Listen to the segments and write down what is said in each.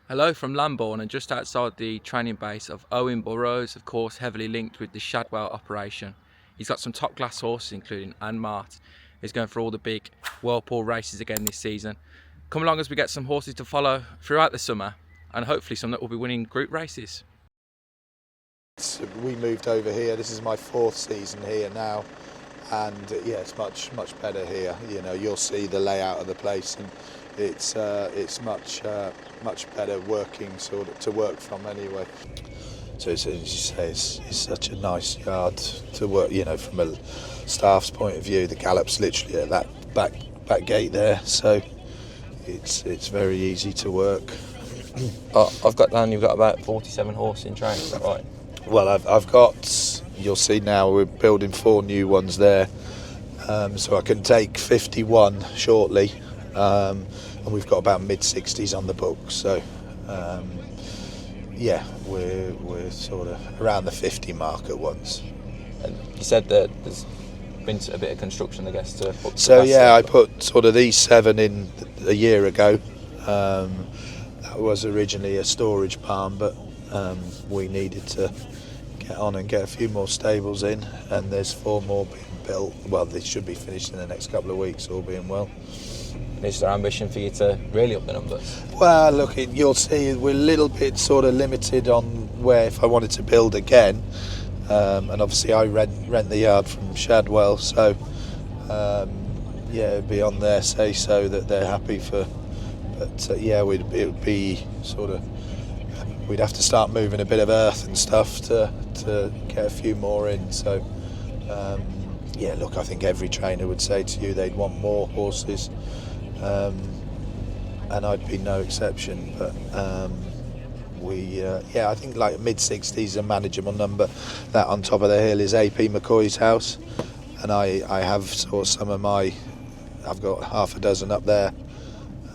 Hello from Lambourn and just outside the training base of Owen Burrows, of course heavily linked with the Shadwell operation. He's got some top class horses including Anmaat. He's going for all the big whirlpool races again this season. Come along as we get some horses to follow throughout the summer and hopefully some that will be winning group races. We moved over here, this is my 4th season here now, and yeah, it's much better here. You know, you'll see the layout of the place, and it's much better working sort of to work from anyway. So as you say, it's such a nice yard to work. You know, from a staff's point of view, the gallop's literally at that back gate there, so it's very easy to work. I've got down, you've got about 47 horses in training, is that right? Well, I've got, you'll see now, we're building 4 new ones there, so I can take 51 shortly, and we've got about mid-60s on the books, so yeah, we're sort of around the 50 mark at once. And you said that there's been a bit of construction, I guess, to put. So yeah, I put sort of these 7 in a year ago. That was originally a storage barn, but we needed to get on and get a few more stables in, and there's 4 more being built. Well, they should be finished in the next couple of weeks, all being well. Is there ambition for you to really up the numbers? Well, look, you'll see we're a little bit sort of limited on where, if I wanted to build again, and obviously I rent the yard from Shadwell, so yeah, it'd be on their say so that they're happy for. But yeah, it would be sort of, we'd have to start moving a bit of earth and stuff to get a few more in. So yeah, look, I think every trainer would say to you they'd want more horses, and I'd be no exception. But yeah, I think like mid-60s is a manageable number. That on top of the hill is AP McCoy's house, and I have sort of some of my, I've got half a dozen up there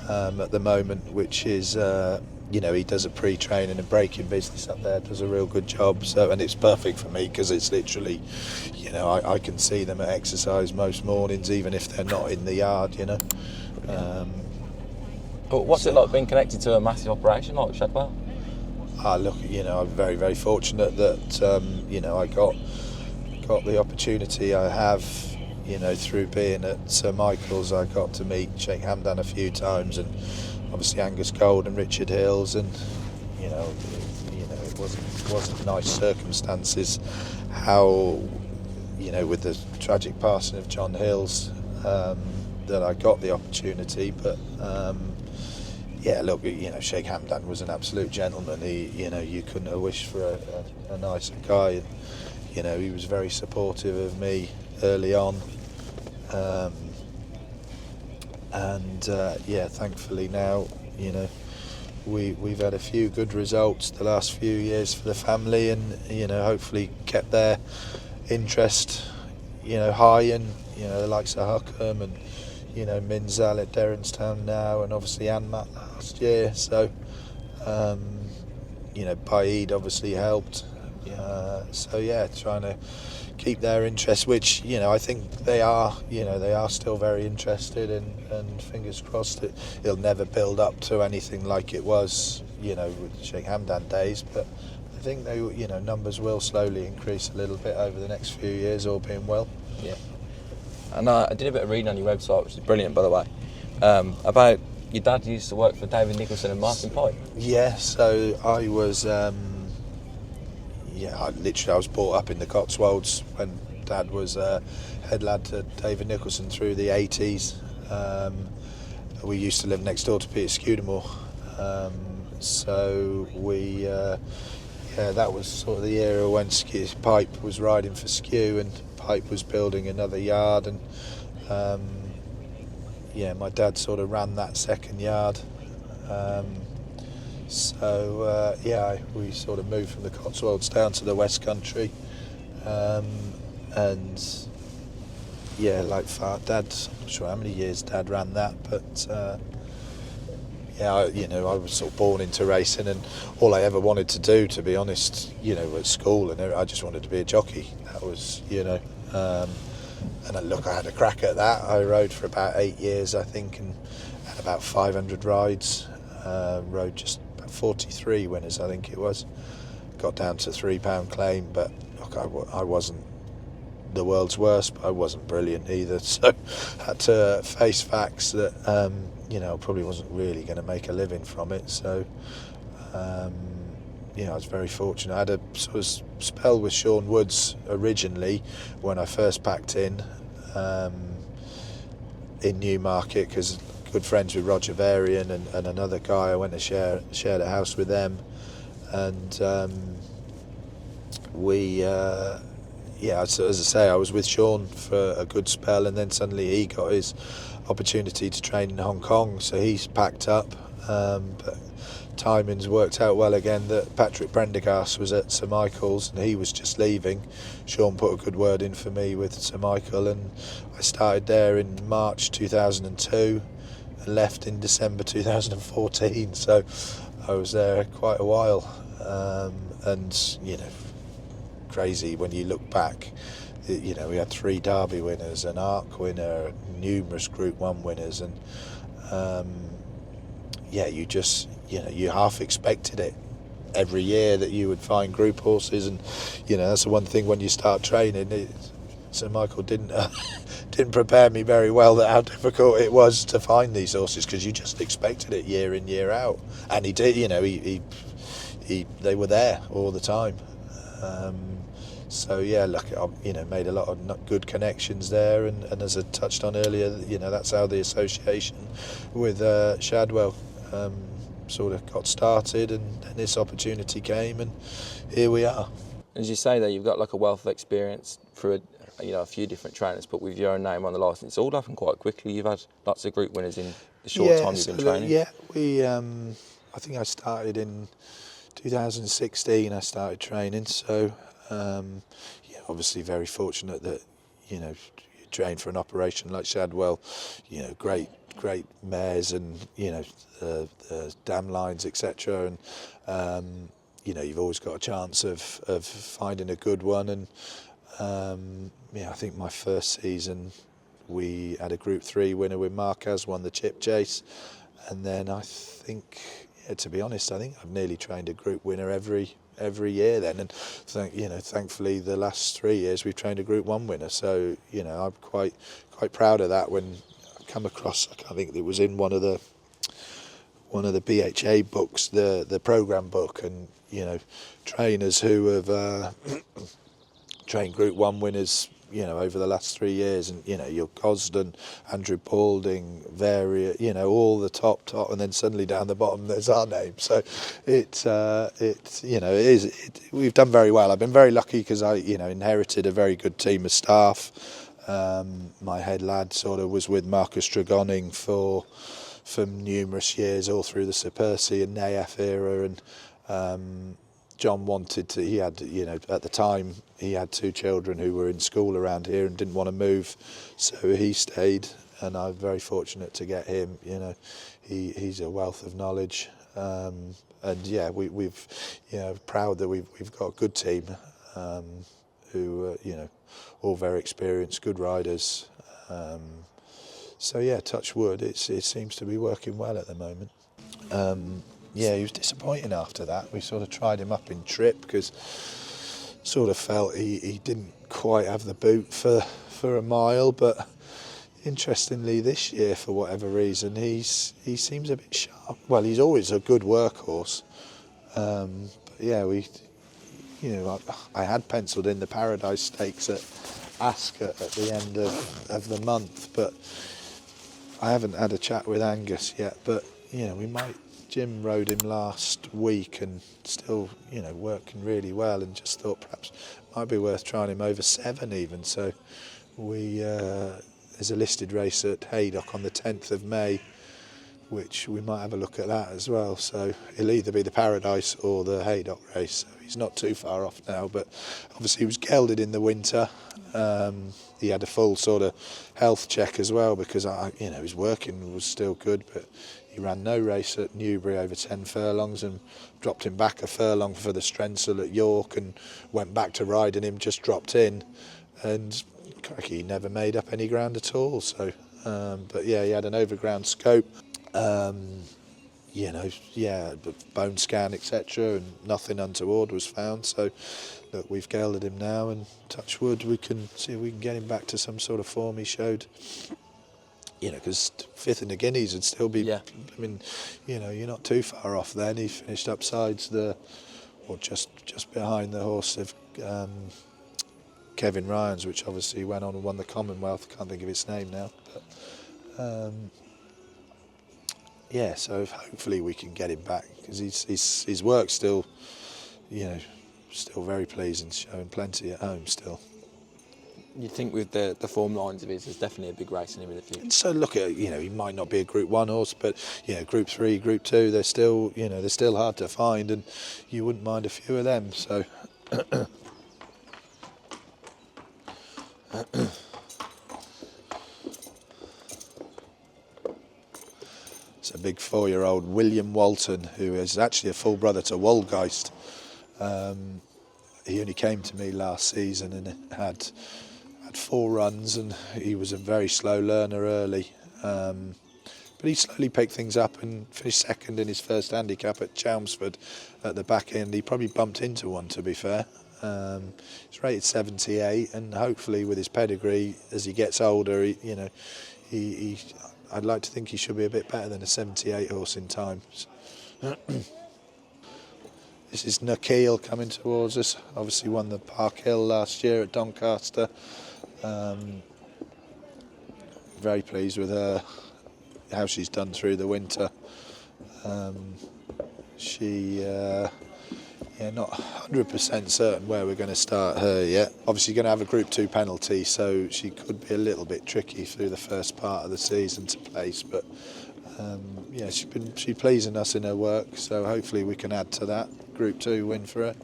at the moment, which is you know, he does a pre-training and breaking business up there, does a real good job. So, and it's perfect for me because it's literally, you know, I can see them at exercise most mornings, even if they're not in the yard, you know. But what's it like being connected to a massive operation like Shadwell? Look, you know, I'm very fortunate that you know, I got the opportunity I have, you know, through being at Sir Michael's. I got to meet Sheikh Hamdan a few times, and obviously Angus Gold and Richard Hills, and you know, it wasn't nice circumstances. How, you know, with the tragic passing of John Hills, that I got the opportunity, but. Yeah, look, you know, Sheikh Hamdan was an absolute gentleman. He, you know, you couldn't have wished for a nicer guy. And, you know, he was very supportive of me early on. Yeah, thankfully now, you know, we've had a few good results the last few years for the family, and you know, hopefully kept their interest, you know, high, and you know, the likes of Hukum and, you know, Minzal at Derrinstown now, and obviously Anmaat last year. So, you know, Baaeed obviously helped. So yeah, trying to keep their interest, which, you know, I think they are. You know, they are still very interested, and fingers crossed that it'll never build up to anything like it was, you know, with Sheikh Hamdan days. But I think they, you know, numbers will slowly increase a little bit over the next few years, all being well. Yeah. And I did a bit of reading on your website, which is brilliant, by the way, about your dad used to work for David Nicholson and Martin Pike. Yeah, so I was, yeah, I was brought up in the Cotswolds when Dad was head lad to David Nicholson through the 80s. We used to live next door to Peter Scudamore, so we, yeah, that was sort of the era when Pipe was riding for Skew, and Pipe was building another yard, and yeah, my dad sort of ran that second yard. So yeah, we sort of moved from the Cotswolds down to the West Country, and yeah, like Dad, I'm not sure how many years Dad ran that, but yeah, you know, I was sort of born into racing, and all I ever wanted to do, to be honest, you know, at school, and I just wanted to be a jockey. That was, you know, and look, I had a crack at that. I rode for about 8 years, I think, and had about 500 rides. Rode just 43 winners, I think it was. Got down to £3 claim, but look, I wasn't the world's worst, but I wasn't brilliant either. So had to face facts that I probably wasn't really going to make a living from it. So I was very fortunate. I had a sort of spell with Sean Woods originally when I first packed in Newmarket, because good friends with Roger Varian and another guy. I went to shared a house with them, and as I say, I was with Sean for a good spell, and then suddenly he got his opportunity to train in Hong Kong, so he's packed up. But timing's worked out well again that Patrick Prendergast was at Sir Michael's and he was just leaving. Sean put a good word in for me with Sir Michael, and I started there in March 2002 and left in December 2014, so I was there quite a while. And crazy when you look back. We had 3 Derby winners, an ARC winner, numerous Group 1 winners, and you half expected it every year that you would find group horses, and that's the one thing when you start training. Sir Michael didn't prepare me very well that how difficult it was to find these horses, because you just expected it year in, year out, and he did. They were there all the time. So yeah, look, made a lot of good connections there, and as I touched on earlier, that's how the association with Shadwell sort of got started, and this opportunity came, and here we are. As you say there, you've got like a wealth of experience through a few different trainers, but with your own name on the licence, it's all happened quite quickly. You've had lots of group winners in the short time you've been training. Yeah, we. I think I started in 2016. I started training, so obviously very fortunate that you train for an operation like Shadwell. Great mares, and the dam lines, etc. And you've always got a chance of finding a good one. And I think my first season we had a Group 3 winner with Marquez, won the Chip Chase, and then I think, to be honest, I think I've nearly trained a group winner every year then, and thankfully the last 3 years we've trained a Group 1 winner. So I'm quite proud of that. When I come across, I think it was in one of the BHA books, the program book, and trainers who have trained Group 1 winners over the last 3 years, and your Cosden, Andrew Paulding, all the top, and then suddenly down the bottom there's our name. So we've done very well. I've been very lucky because I inherited a very good team of staff. My head lad sort of was with Marcus Dragoning for numerous years, all through the Sir Percy and NAKHEEL era, and John wanted to, he had, at the time, he had 2 children who were in school around here and didn't want to move, so he stayed, and I'm very fortunate to get him. He's a wealth of knowledge, and yeah, we've proud that we've got a good team, who all very experienced, good riders. So yeah, touch wood, it seems to be working well at the moment. Yeah, he was disappointing after that. We sort of tried him up in trip because sort of felt he didn't quite have the boot for a mile, but interestingly this year, for whatever reason, he seems a bit sharp. Well, he's always a good workhorse, but yeah, I had penciled in the Paradise Stakes at Ascot at the end of the month, but I haven't had a chat with Angus yet, but we might. Jim rode him last week and still, working really well, and just thought perhaps might be worth trying him over 7 even. So there's a listed race at Haydock on the 10th of May, which we might have a look at that as well. So it'll either be the Paradise or the Haydock race. So he's not too far off now, but obviously he was gelded in the winter. He had a full sort of health check as well, because his working was still good, but he ran no race at Newbury over 10 furlongs and dropped him back a furlong for the Strensel at York, and went back to riding him, just dropped in, and he never made up any ground at all. So, but yeah, he had an overground scope. you know, yeah, bone scan, etc., and nothing untoward was found. So, look, we've gelded him now, and touch wood, we can see if we can get him back to some sort of form he showed. You know, because 5th in the Guineas would still be. Yeah. I mean, you know, you're not too far off. Then he finished upsides or just behind the horse of Kevin Ryan's, which obviously went on and won the Commonwealth. Can't think of its name now, but. Yeah, so hopefully we can get him back, because his work's still, you know, still very pleasing, showing plenty at home still. You think with the form lines of his, there's definitely a big race in him in the future. And so look at, you know, he might not be a Group 1 horse, but you know, Group 3, Group 2, they're still, you know, they're still hard to find, and you wouldn't mind a few of them. So. It's a big 4-year-old William Walton, who is actually a full brother to Wolgeist. He only came to me last season and had 4 runs, and he was a very slow learner early. But he slowly picked things up and finished 2nd in his first handicap at Chelmsford at the back end. He probably bumped into one, to be fair. He's rated 78, and hopefully with his pedigree, as he gets older, I'd like to think he should be a bit better than a 78 horse in time. This is NAKHEEL coming towards us. Obviously won the Park Hill last year at Doncaster. Very pleased with her, how she's done through the winter. Not 100% certain where we're going to start her yet. Obviously going to have a Group 2 penalty, so she could be a little bit tricky through the first part of the season to place, but she's pleasing us in her work, so hopefully we can add to that. Group 2 win for her.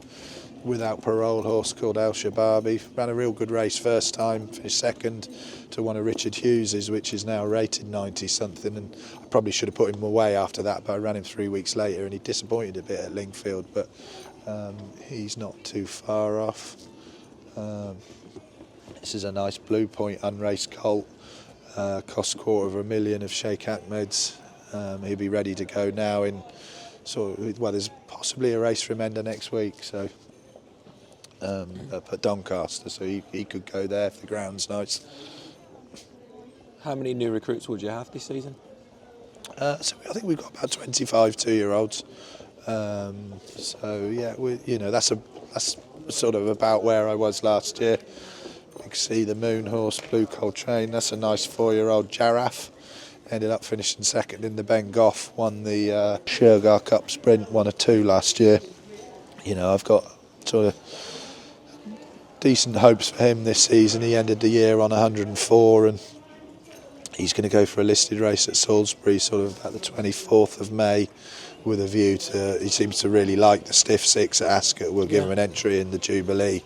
Without parole horse called Al-Shababi. Ran a real good race first time, finished 2nd to one of Richard Hughes's, which is now rated 90 something, and I probably should have put him away after that, but I ran him 3 weeks later and he disappointed a bit at Lingfield, but he's not too far off. This is a nice Blue Point unraced Colt, cost $250,000 of Sheikh Ahmed's. He'll be ready to go now in there's possibly a race for him end of next week, so up at Doncaster, so he could go there if the ground's nice. How many new recruits would you have this season? So I think we've got about 25 2-year-olds. So yeah, that's sort of about where I was last year. You can see the Moon Horse, Blue Coltrane. That's a nice 4-year-old JARRAAF. Ended up finishing 2nd in the Ben Goff. Won the Shergar Cup Sprint 1 or 2 last year. You know, I've got sort of decent hopes for him this season. He ended the year on 104, and he's going to go for a listed race at Salisbury sort of about the 24th of May, with a view to, he seems to really like the stiff 6 at Ascot. We'll give him an entry in the Jubilee.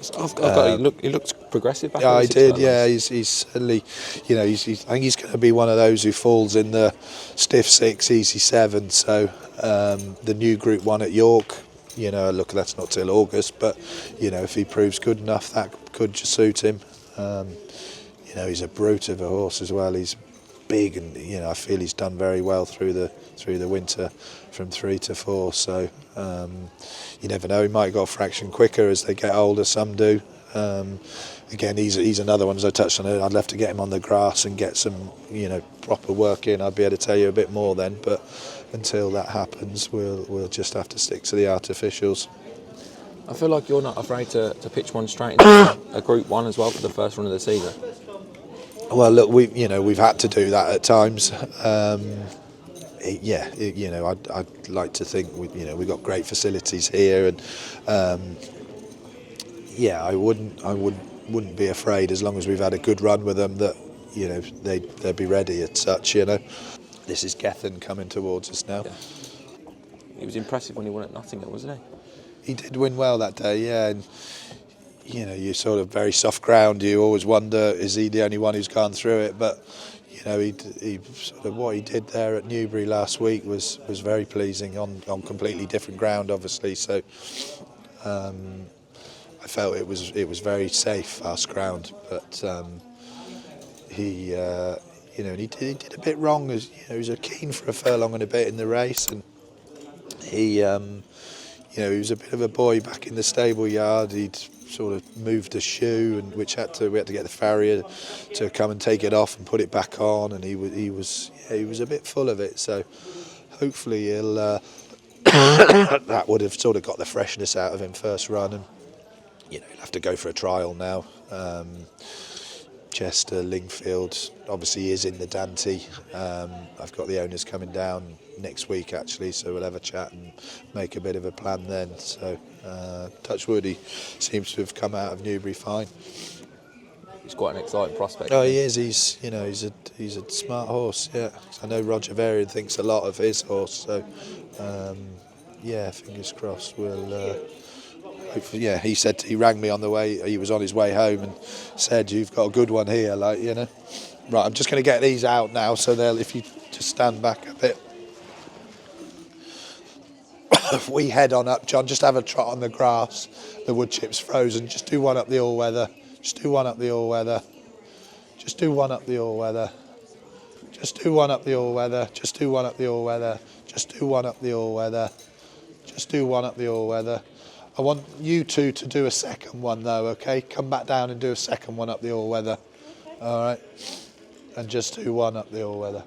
He looks progressive back. Yeah, I did. Yeah, he's certainly, you know, I think he's going to be one of those who falls in the stiff 6, easy 7. So the new Group 1 at York, you know, look, that's not till August, but you know, if he proves good enough, that could just suit him. You know, he's a brute of a horse as well. He's big, and you know, I feel he's done very well through the winter from 3 to 4. So you never know, he might go a fraction quicker as they get older. Some do. Again, he's another one, as I touched on it. I'd love to get him on the grass and get some, you know, proper work in. I'd be able to tell you a bit more then, but until that happens, we'll just have to stick to the artificials. I feel like you're not afraid to pitch one straight into a Group 1 as well for the first run of the season. Well, look, we've had to do that at times. I'd like to think we've got great facilities here, and I wouldn't be afraid as long as we've had a good run with them that they'd be ready as such. You know, this is GETHIN coming towards us now. Yeah. He was impressive when he won at Nottingham, wasn't he? He did win well that day, yeah. And you know, you're sort of very soft ground. You always wonder, is he the only one who's gone through it? But you know, he sort of what he did there at Newbury last week was very pleasing on completely different ground, obviously. So I felt it was very safe, fast ground. But he you know, and he did a bit wrong. As you know, he was keen for a furlong and a bit in the race, and he, you know, he was a bit of a boy back in the stable yard. He'd sort of moved a shoe, and we had to get the farrier to come and take it off and put it back on, and he was a bit full of it. So hopefully he'll that would have sort of got the freshness out of him first run, and you know, he'll have to go for a trial now. Chester, Lingfield obviously is in the Dante. I've got the owners coming down next week actually, so we'll have a chat and make a bit of a plan then. So touchwood, he seems to have come out of Newbury fine. He's quite an exciting prospect. Oh, he is. He's a smart horse. Yeah, I know Roger Varian thinks a lot of his horse. So yeah, fingers crossed. We'll. Yeah, he rang me on the way. He was on his way home and said, "You've got a good one here, like, you know." Right, I'm just going to get these out now, so they'll. If you just stand back a bit, if we head on up, John, just have a trot on the grass. The wood chip's frozen. Just do one up the all-weather. Just do one up the all-weather. Just do one up the all-weather. Just do one up the all-weather. Just do one up the all-weather. Just do one up the all-weather. Just do one up the all-weather. I want you two to do a second one though, okay? Come back down and do a second one up the all-weather. All right? And just do one up the all-weather.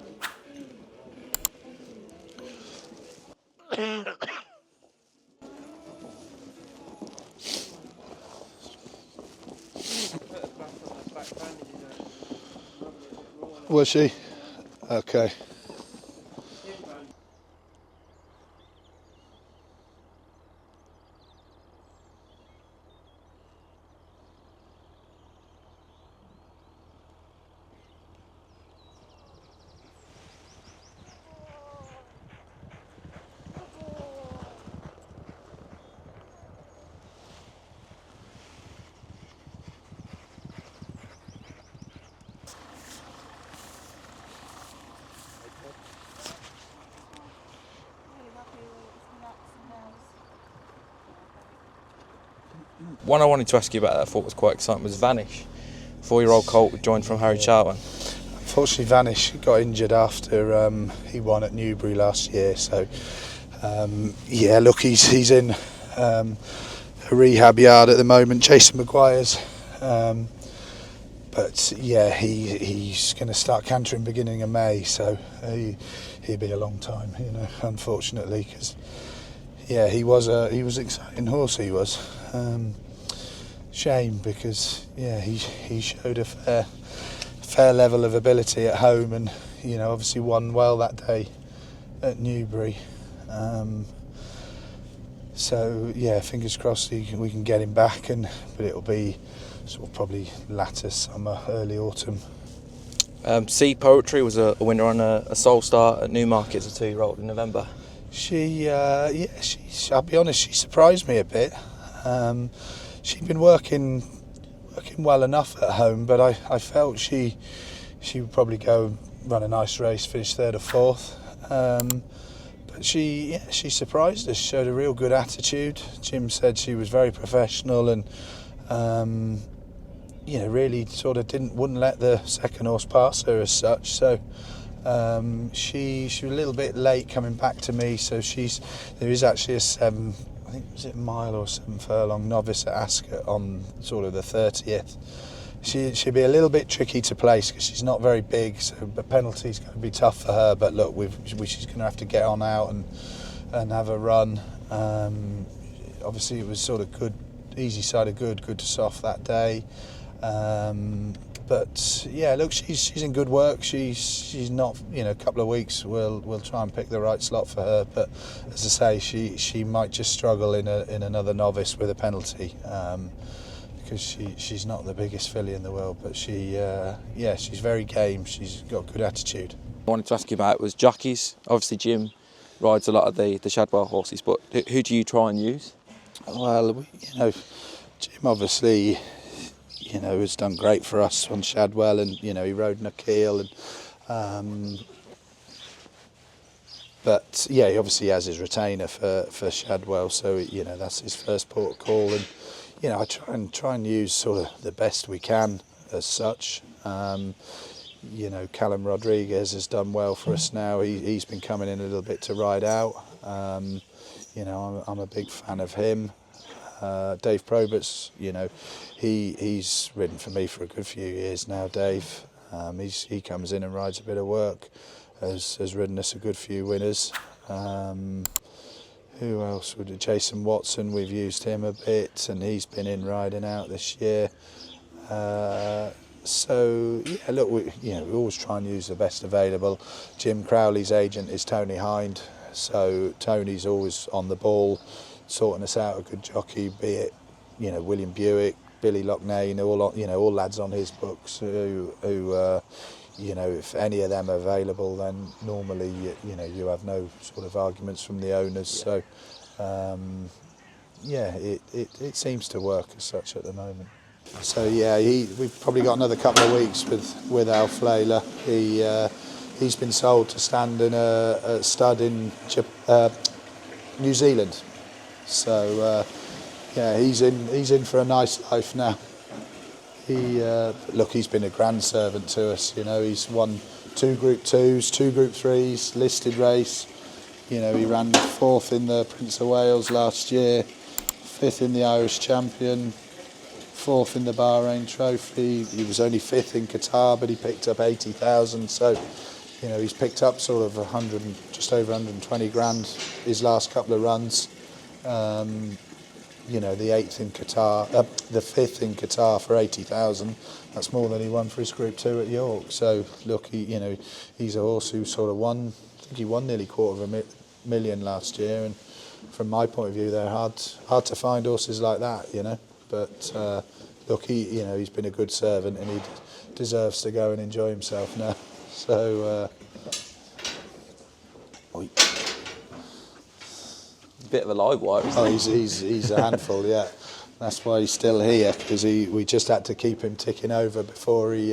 Was she? Okay. One I wanted to ask you about that I thought was quite exciting was Vanish. 4-year-old Colt joined from Harry Charlton. Unfortunately, Vanish got injured after he won at Newbury last year. So, yeah, look, he's in a rehab yard at the moment, Jason Maguire's. But yeah, he's going to start cantering beginning of May. So he'll be a long time, you know, unfortunately, because yeah, he was an exciting horse. He was. Shame because yeah, he showed a fair level of ability at home, and you know, obviously won well that day at Newbury. So yeah, fingers crossed we can get him back, but it'll be sort of probably latter summer, early autumn. Seed Poetry was a winner on a sole start at Newmarket as a 2-year-old in November. I'll be honest, she surprised me a bit. She'd been working well enough at home, but I felt she would probably go run a nice race, finish 3rd or 4th. But she surprised us, showed a real good attitude. Jim said she was very professional and you know, really sort of wouldn't let the second horse pass her as such. So she was a little bit late coming back to me. So there is actually a 7, I think was it a mile or 7 furlong novice at Ascot on sort of the 30th. She'd be a little bit tricky to place because she's not very big, so the penalty's going to be tough for her. But look, she's going to have to get on out and have a run. Obviously, it was sort of good, easy side of good to soft that day. But yeah, look, she's in good work. She's not, you know, a couple of weeks we'll try and pick the right slot for her. But as I say, she might just struggle in another novice with a penalty. Because she's not the biggest filly in the world, but she's very game. She's got good attitude. I wanted to ask you about was Jockeys. Obviously, Jim rides a lot of the Shadwell horses, but who do you try and use? Well, you know, Jim obviously, you know, has done great for us on Shadwell, and you know, he rode NAKHEEL, and but yeah, he obviously has his retainer for Shadwell, so you know, that's his first port of call, and you know, I try and use sort of the best we can as such. you know, Callum Rodriguez has done well for us now. He's been coming in a little bit to ride out. You know, I'm a big fan of him. Dave Probert's, you know, he's ridden for me for a good few years now, Dave. He comes in and rides a bit of work, has ridden us a good few winners. Who else would it? Jason Watson, we've used him a bit, and he's been in riding out this year. So yeah, look, we always try and use the best available. Jim Crowley's agent is Tony Hind, so Tony's always on the ball, sorting us out a good jockey, be it, you know, William Buick, Billy Loughnane, all lads on his books who you know, if any of them are available, then normally you know, you have no sort of arguments from the owners. Yeah. So yeah, it seems to work as such at the moment. So yeah, we've probably got another couple of weeks with ALFLAILA. He's been sold to stand in a stud in New Zealand. So yeah, he's in for a nice life now. Look, he's been a grand servant to us. You know, he's won 2 Group 2s, 2 Group 3s, listed race. You know, he ran 4th in the Prince of Wales last year, 5th in the Irish Champion, 4th in the Bahrain Trophy. He was only 5th in Qatar, but he picked up 80,000. So, you know, he's picked up sort of just over 120 grand his last couple of runs. You know, the 8th in Qatar, the 5th in Qatar for 80,000. That's more than he won for his Group 2 at York. So look, he's a horse who sort of won. I think he won nearly $250,000 last year. And from my point of view, they're hard to find horses like that. You know, but look, he's been a good servant and he deserves to go and enjoy himself now. So. Bit of a live wire, isn't he? He's a handful, yeah. That's why he's still here, because we just had to keep him ticking over before he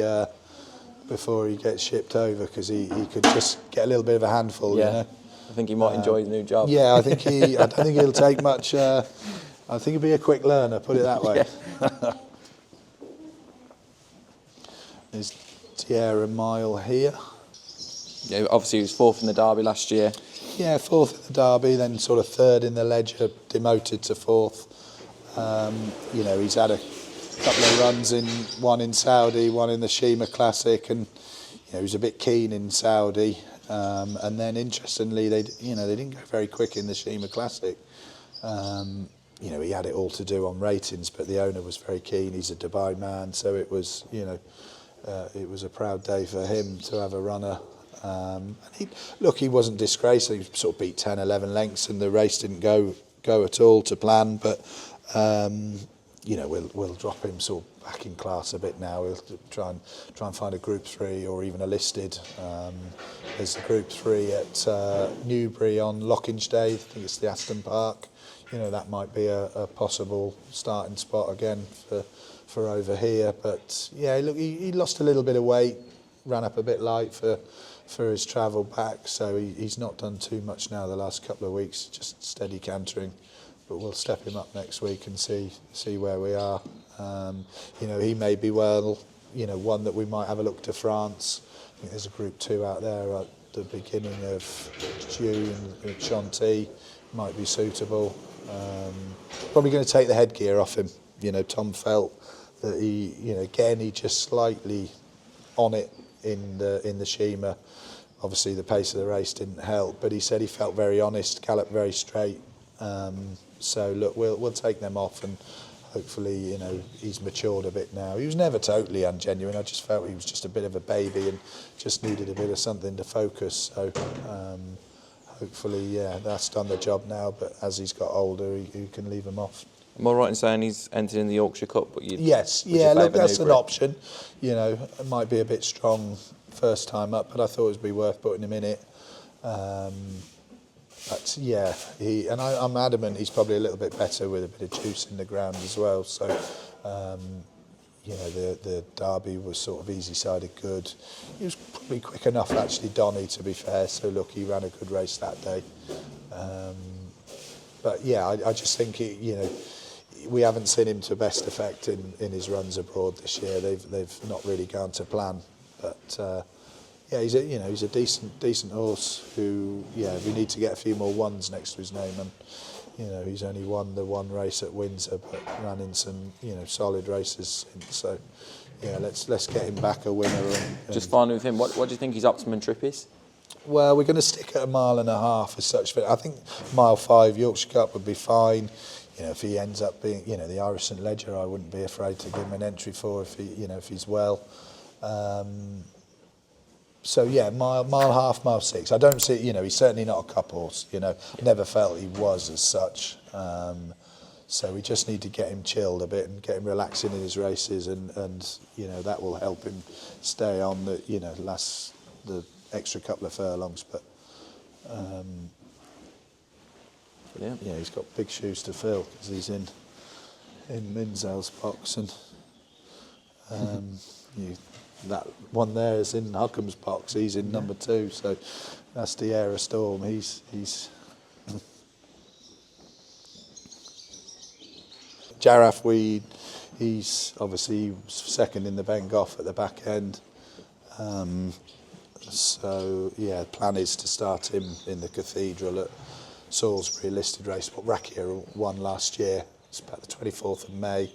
gets shipped over, because he could just get a little bit of a handful. Yeah. You know? I think he might enjoy his new job. Yeah, I don't think he'll take much. I think he'll be a quick learner. Put it that way. Yeah. There's DEIRA Mile here. Yeah, obviously he was 4th in the Derby last year. Yeah, 4th in the Derby, then sort of 3rd in the Ledger, demoted to 4th. You know, he's had a couple of runs one in Saudi, one in the Shima Classic, and you know, he was a bit keen in Saudi. And then interestingly, they didn't go very quick in the Shima Classic. You know, he had it all to do on ratings, but the owner was very keen. He's a Dubai man, so it was, you know, it was a proud day for him to have a runner. And he wasn't disgraced. He sort of beat 10, 11 lengths, and the race didn't go at all to plan. But you know, we'll drop him sort of back in class a bit now. We'll try and find a Group 3 or even a listed. There's a Group 3 at Newbury on Lockinge Day. I think it's the Aston Park. You know, that might be a possible starting spot again for over here. But yeah, look, he lost a little bit of weight, ran up a bit light for his travel back, so he's not done too much now the last couple of weeks, just steady cantering. But we'll step him up next week and see where we are. You know, he may be one that we might have a look to France. I think there's a Group 2 out there at the beginning of June. Chanty might be suitable. Probably going to take the headgear off him. You know, Tom felt that he just slightly on it in the Shima. Obviously the pace of the race didn't help, but he said he felt very honest, galloped very straight. So look, we'll take them off, and hopefully, you know, he's matured a bit now. He was never totally ungenuine. I just felt he was just a bit of a baby and just needed a bit of something to focus. So hopefully, yeah, that's done the job now. But as he's got older, he can leave him off. Am I right in saying he's entered in the Yorkshire Cup? But yes, yeah, look, that's an option. You know, it might be a bit strong first time up, but I thought it would be worth putting him in it. But yeah, I'm adamant he's probably a little bit better with a bit of juice in the ground as well. So, you know, the Derby was sort of easy-sided good. He was probably quick enough, actually, Donny, to be fair. So look, he ran a good race that day. But yeah, I just think we haven't seen him to best effect in his runs abroad this year. They've not really gone to plan. But yeah, he's a decent horse who, yeah, we need to get a few more ones next to his name, and you know, he's only won the one race at Windsor, but ran in some, you know, solid races since. So yeah, let's get him back a winner. And just finally with him, what do you think his optimum trip is? Well, we're going to stick at 1.5 miles as such. But I think mile 5 Yorkshire Cup would be fine. You know, if he ends up being, you know, the Irish St Ledger, I wouldn't be afraid to give him an entry for if he, you know, if he's well. So yeah, mile 6. I don't see, you know, he's certainly not a cup horse. You know, never felt he was as such. So we just need to get him chilled a bit and get him relaxing in his races, and you know, that will help him stay on the, you know, the extra couple of furlongs. But yeah, he's got big shoes to fill because he's in Minzel's box, and that one there is in Hukum's box. He's in number 2, so that's DEIRA Storm. He's JARRAAF. He's obviously second in the Bengoff at the back end. So yeah, the plan is to start him in the Cathedral at Salisbury, listed race. What Rakia won last year. It's about the 24th of May,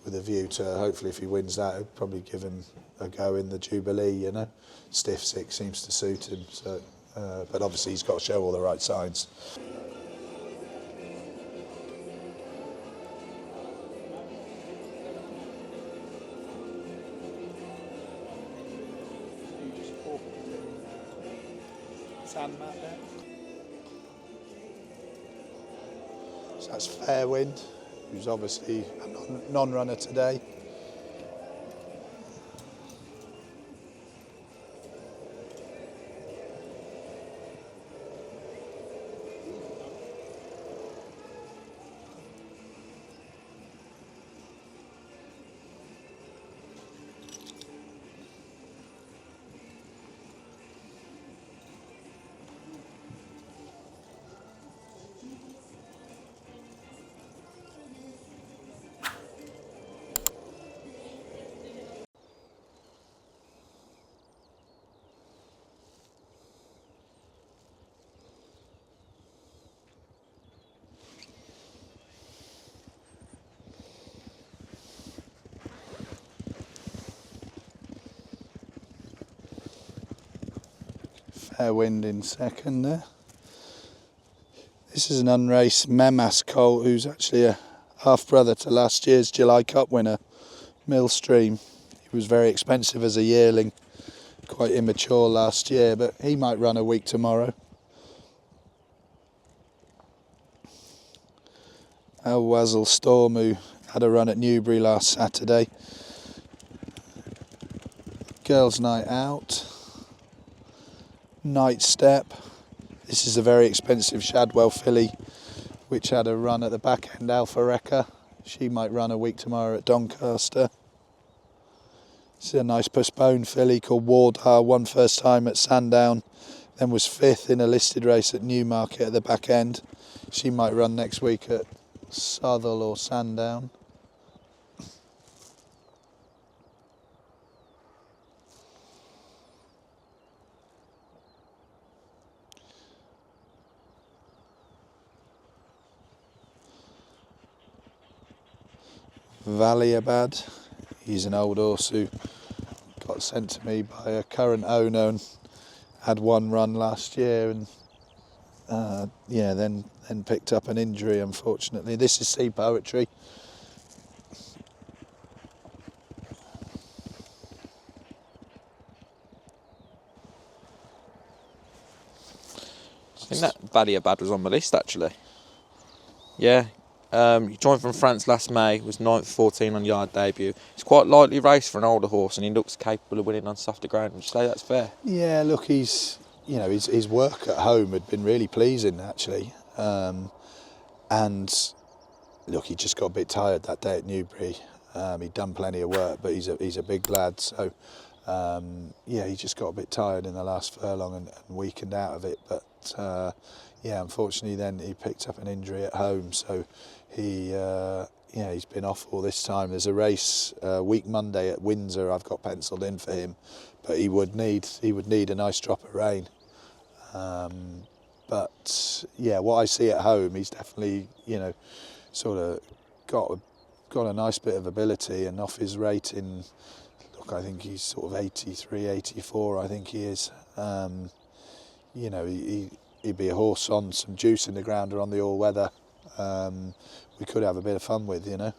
with a view to hopefully, if he wins that, it'll probably give him a go in the Jubilee. You know, stiff 6 seems to suit him. So, but obviously he's got to show all the right signs. Anmaat there. So that's Fairwind, who's obviously a non-runner today. Fairwind in second there. This is an unraced Memas Colt, who's actually a half-brother to last year's July Cup winner, Millstream. He was very expensive as a yearling, quite immature last year, but he might run a week tomorrow. WOSL Storm, who had a run at Newbury last Saturday. Girls' Night Out. Night Step. This is a very expensive Shadwell filly, which had a run at the back end, ALFLAILA. She might run a week tomorrow at Doncaster. This is a nice postponed filly called WAARDAH, won first time at Sandown, then was 5th in a listed race at Newmarket at the back end. She might run next week at Southall or Sandown. VALIABAD, he's an old horse who got sent to me by a current owner and had one run last year, and yeah, then picked up an injury, unfortunately. This is Sea Poetry. I think that VALIABAD was on the list actually. Yeah. He joined from France last May, was 9th 14 on yard debut. It's quite lightly raced for an older horse, and he looks capable of winning on softer ground. Would you say that's fair? Yeah, look, his work at home had been really pleasing actually, and look, he just got a bit tired that day at Newbury. He'd done plenty of work, but he's a big lad, so yeah, he just got a bit tired in the last furlong and weakened out of it. But yeah, unfortunately, then he picked up an injury at home, so yeah, he's been off all this time. There's a race week Monday at Windsor I've got penciled in for him, but he would need a nice drop of rain. But yeah, what I see at home, he's definitely, you know, sort of got a nice bit of ability, and off his rating, look, I think he's sort of 83, 84, I think he is. You know, he'd be a horse on some juice in the ground or on the all-weather. We could have a bit of fun with, you know.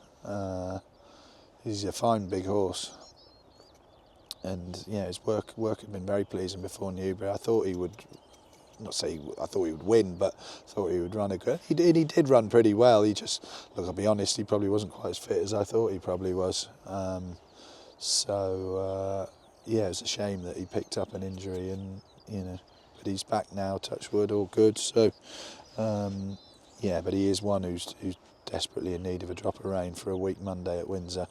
He's a fine big horse. And yeah, his work had been very pleasing before Newbury. I thought he would, not say I thought he would win, but I thought he would run a good. He did run pretty well. He just, look, I'll be honest, he probably wasn't quite as fit as I thought he probably was. Yeah, it was a shame that he picked up an injury, and you know, but he's back now. Touch wood, all good. So yeah, but he is one who's desperately in need of a drop of rain for a week Monday at Windsor.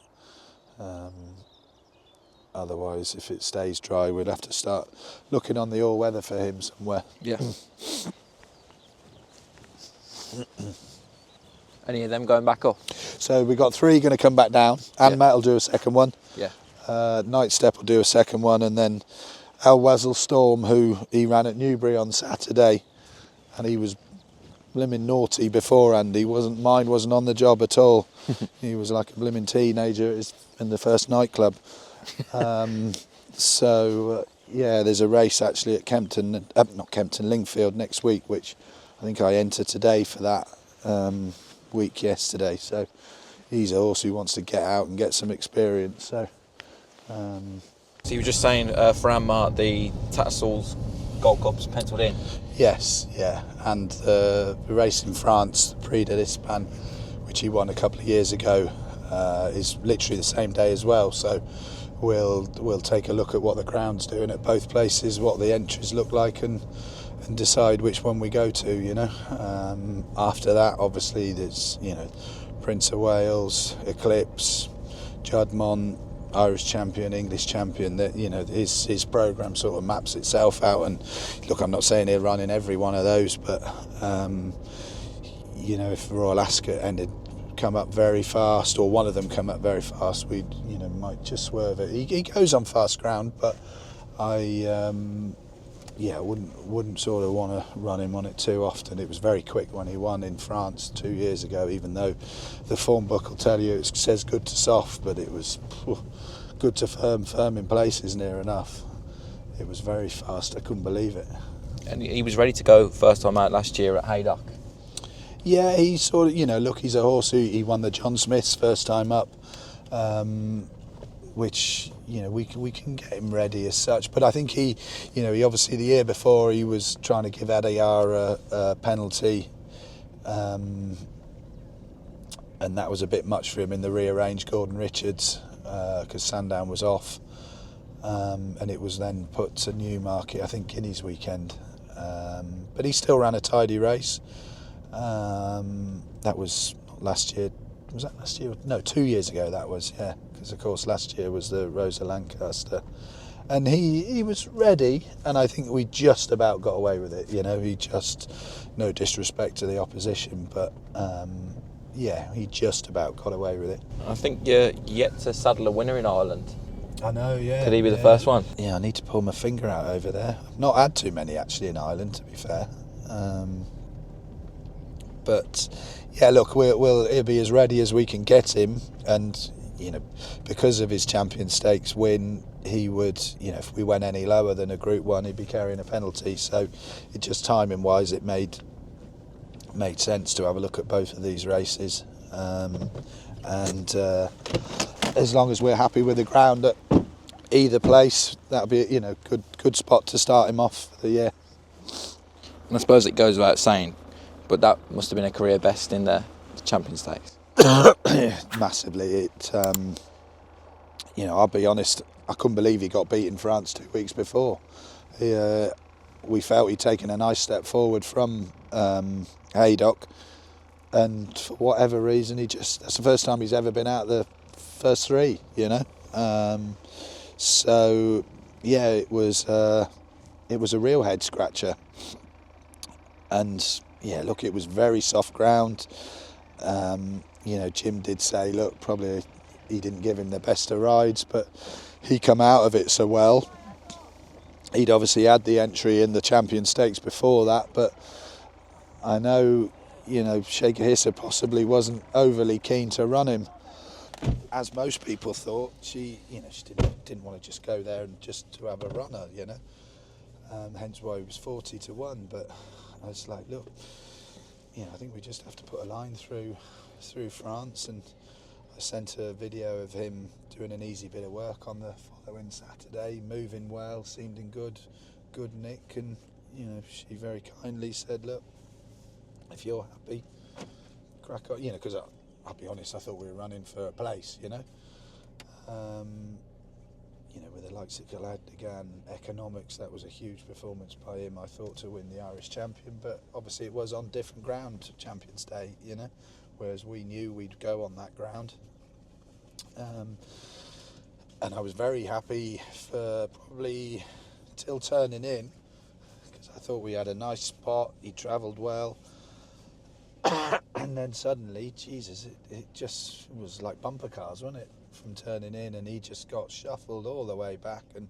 Otherwise, if it stays dry, we'd have to start looking on the all-weather for him somewhere. Yeah. Any of them going back up? So we've got 3 going to come back down. Anmaat will do a second one. Yeah. Night Step will do a second one, and then WOSL Storm, who he ran at Newbury on Saturday, and he was blimmin' naughty beforehand. Mine wasn't on the job at all. He was like a blimmin' teenager in the first nightclub. Yeah, there's a race actually at Lingfield next week, which I think I entered today for that week yesterday. So he's a horse who wants to get out and get some experience. So you were just saying for Anmaat, the Tattersalls Gold Cup's penciled in. Yes, yeah, and the race in France, the Prix de l'Espagne, which he won a couple of years ago, is literally the same day as well. So we'll take a look at what the ground's doing at both places, what the entries look like, and decide which one we go to. You know, after that, obviously there's, you know, Prince of Wales, Eclipse, Judmont, Irish champion, English champion. That, you know, his programme sort of maps itself out. And look, I'm not saying he'll run in every one of those, but you know, if Royal Ascot come up very fast, or one of them come up very fast, we, you know, might just swerve it. He goes on fast ground, but I wouldn't sort of want to run him on it too often. It was very quick when he won in France 2 years ago, even though the form book will tell you it says good to soft, but it was good to firm in places near enough. It was very fast. I couldn't believe it. And he was ready to go first time out last year at Haydock. Yeah, he sort of, you know, look, he's a horse who he won the John Smith's first time up, which, you know, we can get him ready as such. But I think he obviously the year before he was trying to give ALYANAABI a penalty, and that was a bit much for him in the rearranged Gordon Richards, because Sandown was off, and it was then put to Newmarket, I think, in his weekend. But he still ran a tidy race. That was last year. Was that last year? No, 2 years ago that was, yeah. Because of course last year was the Rosa Lancaster. And he was ready, and I think we just about got away with it. You know, he just, no disrespect to the opposition, but yeah, he just about got away with it. I think you're yet to saddle a winner in Ireland. I know, yeah. Could he be the first one? Yeah, I need to pull my finger out over there. I've not had too many actually in Ireland, to be fair. But yeah, look, he'll be as ready as we can get him, and you know, because of his Champion Stakes win, he would, you know, if we went any lower than a Group 1, he'd be carrying a penalty. So it just timing wise, it made sense to have a look at both of these races, and as long as we're happy with the ground at either place, that'll be, you know, good spot to start him off for the year. And I suppose it goes without saying, but that must have been a career best in the Champion Stakes. Massively. You know, I'll be honest, I couldn't believe he got beat in France 2 weeks before. We felt he'd taken a nice step forward from Haydock, and for whatever reason, that's the first time he's ever been out the first 3, you know. So yeah, it was a real head scratcher. And yeah, look, it was very soft ground. You know, Jim did say, look, probably he didn't give him the best of rides, but he come out of it so well he'd obviously had the entry in the Champion Stakes before that, but I know, you know, Sheikh Hissa possibly wasn't overly keen to run him, as most people thought. She didn't want to just go there and just to have a runner, you know. Hence why he was 40 to 1. But I was like, look, you know, I think we just have to put a line through France, and I sent a video of him doing an easy bit of work on the following Saturday, moving well, seemed in good nick, and you know, she very kindly said, look, if you're happy, crack on, you know, because I'll be honest, I thought we were running for a place, you know. You know, with the likes of Galactic Economics, that was a huge performance by him, I thought, to win the Irish Champion, but obviously it was on different ground to Champions Day, you know, whereas we knew we'd go on that ground. And I was very happy for probably till turning in, because I thought we had a nice spot, he travelled well, and then suddenly, Jesus, it just was like bumper cars, wasn't it? From turning in, and he just got shuffled all the way back, and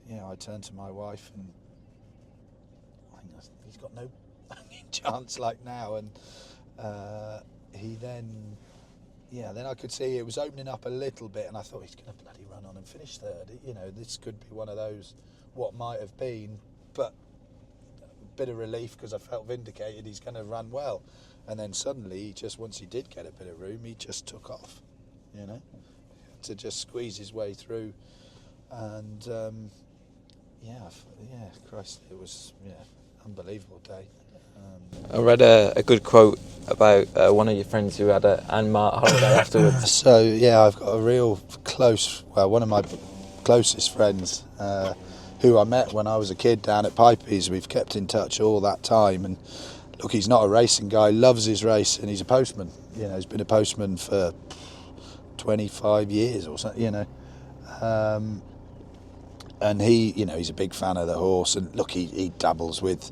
you know, I turned to my wife and I think he's got no chance like now, and he then I could see it was opening up a little bit, and I thought he's going to bloody run on and finish third, you know, this could be one of those what might have been, but a bit of relief because I felt vindicated he's going to run well. And then suddenly, once he did get a bit of room, he just took off, you know, to just squeeze his way through. And Christ, it was unbelievable day. I read a good quote about one of your friends who had an Anmaat holiday afterwards. So yeah, I've got a real one of my closest friends who I met when I was a kid down at Pipey's. We've kept in touch all that time, and look, he's not a racing guy, loves his race, and he's a postman. You know, he's been a postman for 25 years or something, you know. And he, you know, he's a big fan of the horse, and look, he dabbles with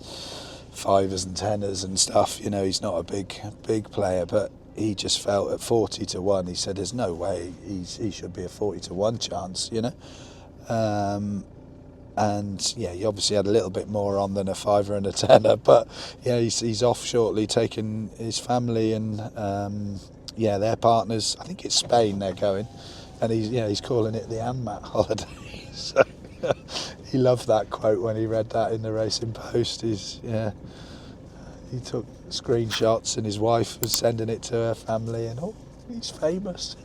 5s and 10s and stuff, you know, he's not a big player, but he just felt at 40 to 1, he said there's no way he should be a 40 to 1 chance, you know. And yeah, he obviously had a little bit more on than a 5er and a 10er, but yeah, he's off shortly, taking his family and their partners. I think it's Spain they're going, and he's calling it the Anmaat holiday. So he loved that quote when he read that in the Racing Post. He took screenshots, and his wife was sending it to her family, and he's famous.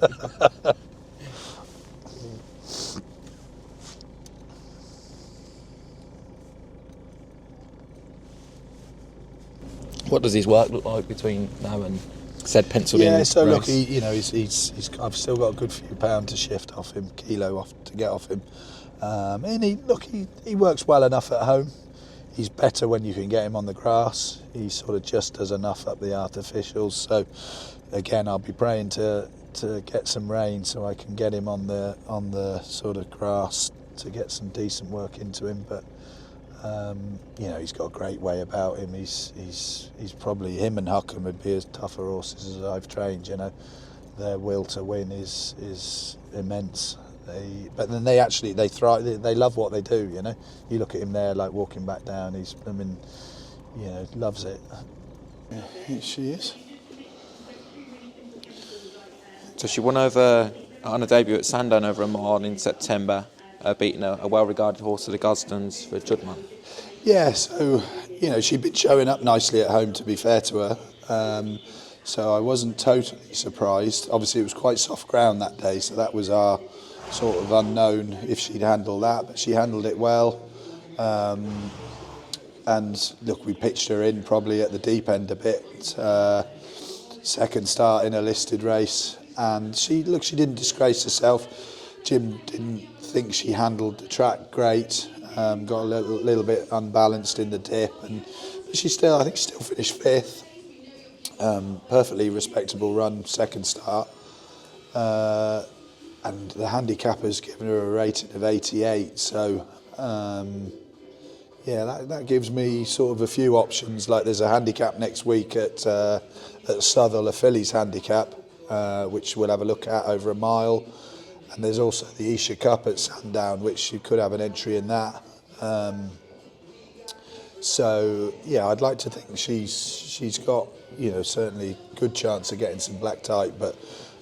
What does his work look like between now and said penciled in? Yeah, so race? look, he's I've still got a good few pounds to shift off him, to get off him, and he works well enough at home. He's better when you can get him on the grass. He sort of just does enough up the artificials. So again, I'll be praying to get some rain so I can get him on the sort of grass to get some decent work into him. But you know, he's got a great way about him. He's probably, him and Hukum would be as tougher horses as I've trained, you know. Their will to win is immense. But then they thrive, they love what they do, you know. You look at him there, like walking back down, loves it. Yeah, here she is. So she won over on a debut at Sandown over a mile in September, beating a well-regarded horse of the Gosdens for Judman. Yeah, so, you know, she'd been showing up nicely at home, to be fair to her. So I wasn't totally surprised. Obviously, it was quite soft ground that day, so that was our sort of unknown if she'd handle that, but she handled it well. And look, we pitched her in probably at the deep end a bit. Second start in a listed race, and she didn't disgrace herself. Jim didn't think she handled the track great. Got a little bit unbalanced in the dip, and she still finished 5th. Perfectly respectable run, second start. And the handicapper's given her a rating of 88, so that gives me sort of a few options. Like there's a handicap next week at Southwell, a fillies handicap, which we'll have a look at over a mile. And there's also the Isha Cup at Sandown, which you could have an entry in that. So yeah, I'd like to think she's got, you know, certainly good chance of getting some black type, but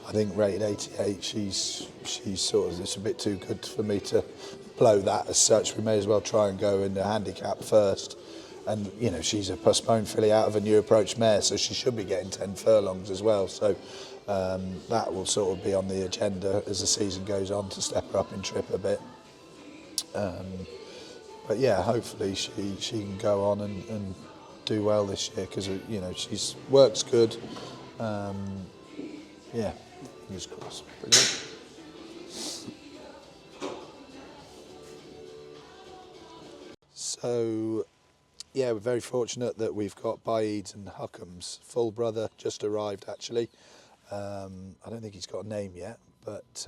I think rated 88, she's sort of, it's a bit too good for me to blow that as such. We may as well try and go in the handicap first. And you know, she's a postponed filly out of a new approach mare, so she should be getting 10 furlongs as well. So that will sort of be on the agenda as the season goes on, to step her up in trip a bit. But yeah, hopefully she can go on and do well this year, because you know, she's works good. Yeah, fingers crossed. Brilliant. So yeah, we're very fortunate that we've got Baaeed and Hukum's full brother just arrived actually. I don't think he's got a name yet, but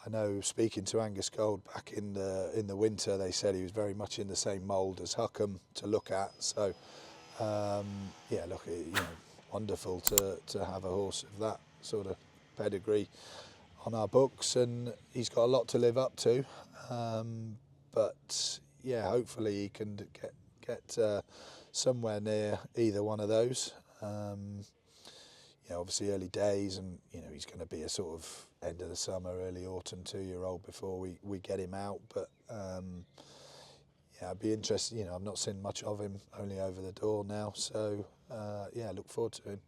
I know, speaking to Angus Gold back in the winter, they said he was very much in the same mould as Hukum to look at. So yeah, look, you know, wonderful to have a horse of that sort of pedigree on our books, and he's got a lot to live up to. But yeah, hopefully he can get somewhere near either one of those. You know, obviously early days, and you know, he's going to be a sort of end of the summer, early autumn 2-year-old before we get him out. But yeah, I'd be interested. You know, I've not seen much of him, only over the door now. So yeah, look forward to him.